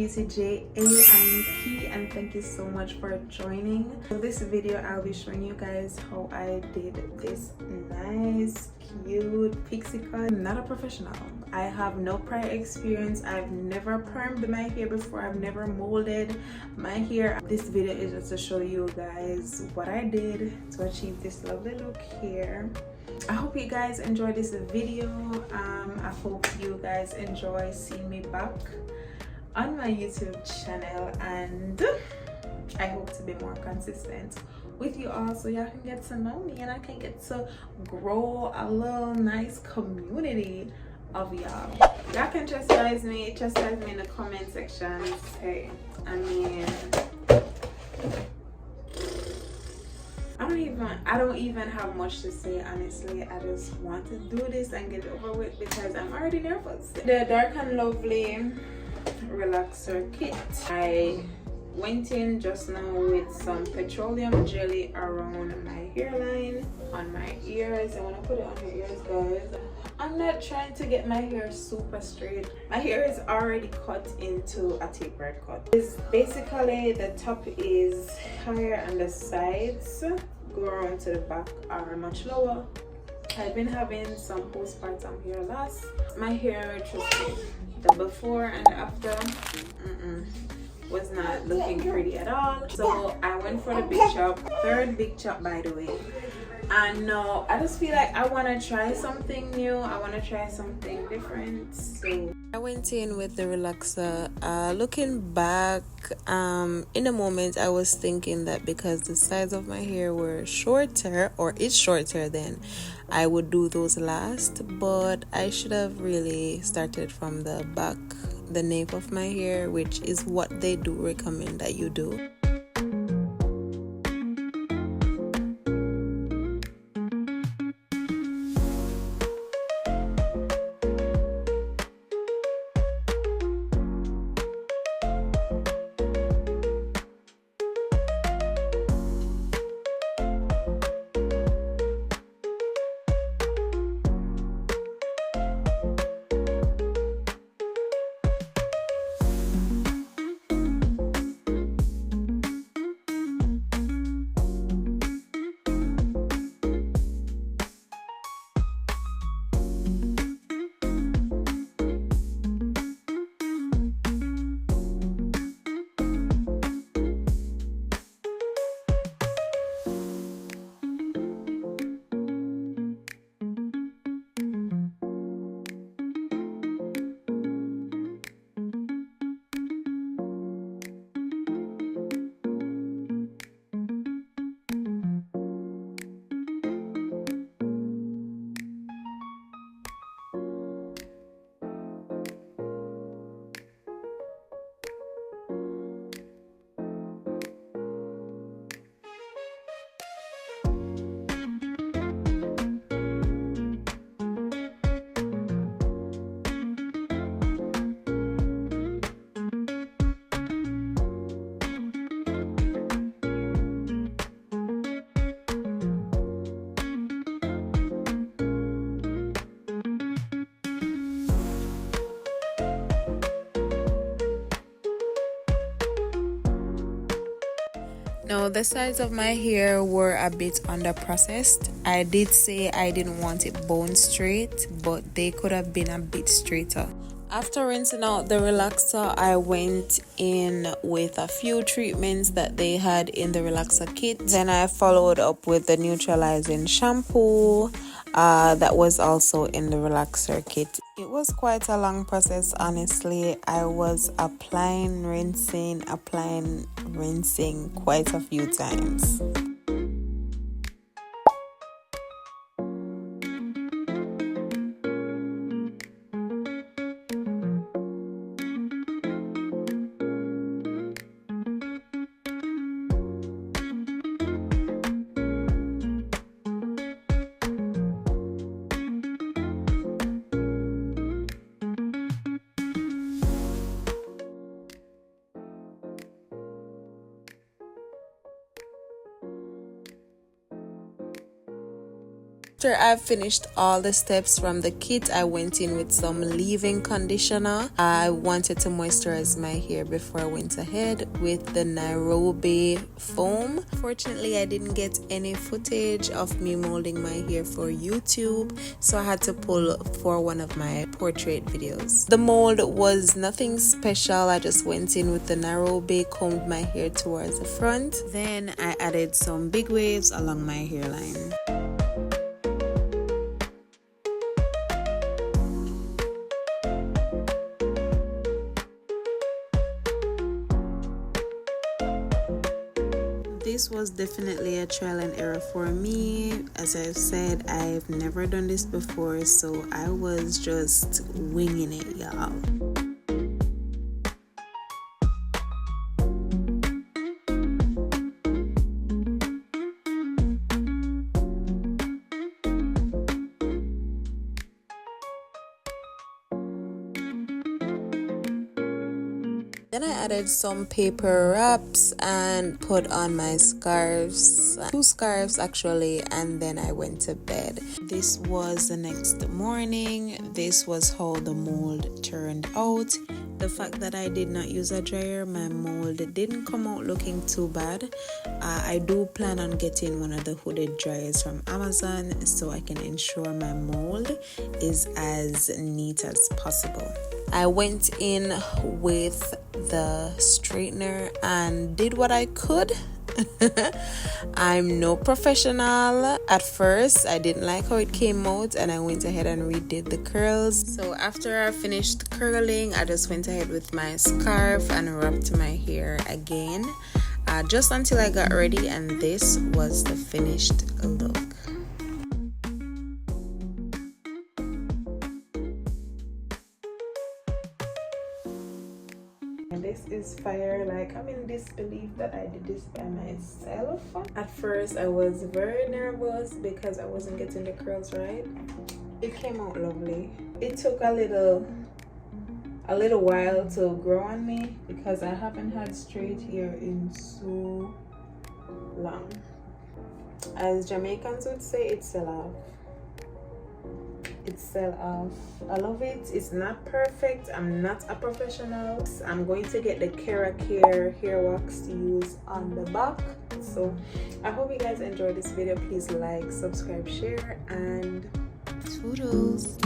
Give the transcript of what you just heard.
Pixie I'm Key, and thank you so much for joining. For this video, I'll be showing you guys how I did this nice, cute pixie cut. I'm not a professional. I have no prior experience. I've never permed my hair before. I've never molded my hair. This video is just to show you guys what I did to achieve this lovely look here. I hope you guys enjoy this video. I hope you guys enjoy seeing me back on my YouTube channel, and I hope to be more consistent with you all so y'all can get to know me and I can get to grow a little nice community of y'all. Y'all can chastise me in the comment section. Hey, I mean, I don't even have much to say, honestly. I just want to do this and get it over with because I'm already nervous. The Dark and Lovely relaxer kit. I went in just now with some petroleum jelly around my hairline, on my ears. I want to put it on your ears, guys. I'm not trying to get my hair super straight. My hair is already cut into a tapered cut. It's basically the top is higher and the sides go around to the back are much lower. I've been having some postpartum hair loss. My hair, trust me, the before and the after was not looking pretty at all. So I went for the big chop, third big chop by the way. And now I just feel like I want to try something new. I want to try something different. So I went in with the relaxer. Looking back, in the moment I was thinking that because the sides of my hair were shorter, or is shorter, then I would do those last. But I should have really started from the back, the nape of my hair, which is what they do recommend that you do. Now the sides of my hair were a bit under processed. I did say I didn't want it bone straight, but they could have been a bit straighter. After rinsing out the relaxer, I went in with a few treatments that they had in the relaxer kit. Then I followed up with the neutralizing shampoo that was also in the relaxer kit. It was quite a long process, honestly. I was applying, rinsing quite a few times. After I finished all the steps from the kit, I went in with some leave-in conditioner. I wanted to moisturize my hair before I went ahead with the Nairobi foam. Fortunately, I didn't get any footage of me molding my hair for YouTube, so I had to pull for one of my portrait videos. The mold was nothing special. I just went in with the Nairobi, combed my hair towards the front. Then I added some big waves along my hairline. This was definitely a trial and error for me. As I've said, I've never done this before, so I was just winging it, y'all. Then I added some paper wraps and put on my scarves, 2 scarves actually, and then I went to bed. This was the next morning. This was how the mold turned out. The fact that I did not use a dryer, my mold didn't come out looking too bad. I do plan on getting one of the hooded dryers from Amazon so I can ensure my mold is as neat as possible. I went in with the straightener and did what I could. I'm no professional. At first I didn't like how it came out and I went ahead and redid the curls. So after I finished curling, I just went ahead with my scarf and wrapped my hair again, just until I got ready, and this was the finished look. This is fire. Like, I'm in disbelief that I did this by myself. At first I was very nervous because I wasn't getting the curls right. It came out lovely. It took a little while to grow on me because I haven't had straight hair in so long. As Jamaicans would say, it's sell off. It's sell off. I love it. It's not perfect. I'm not a professional. I'm going to get the Care hair wax to use on the back. So I hope you guys enjoyed this video. Please like, subscribe, share, and toodles.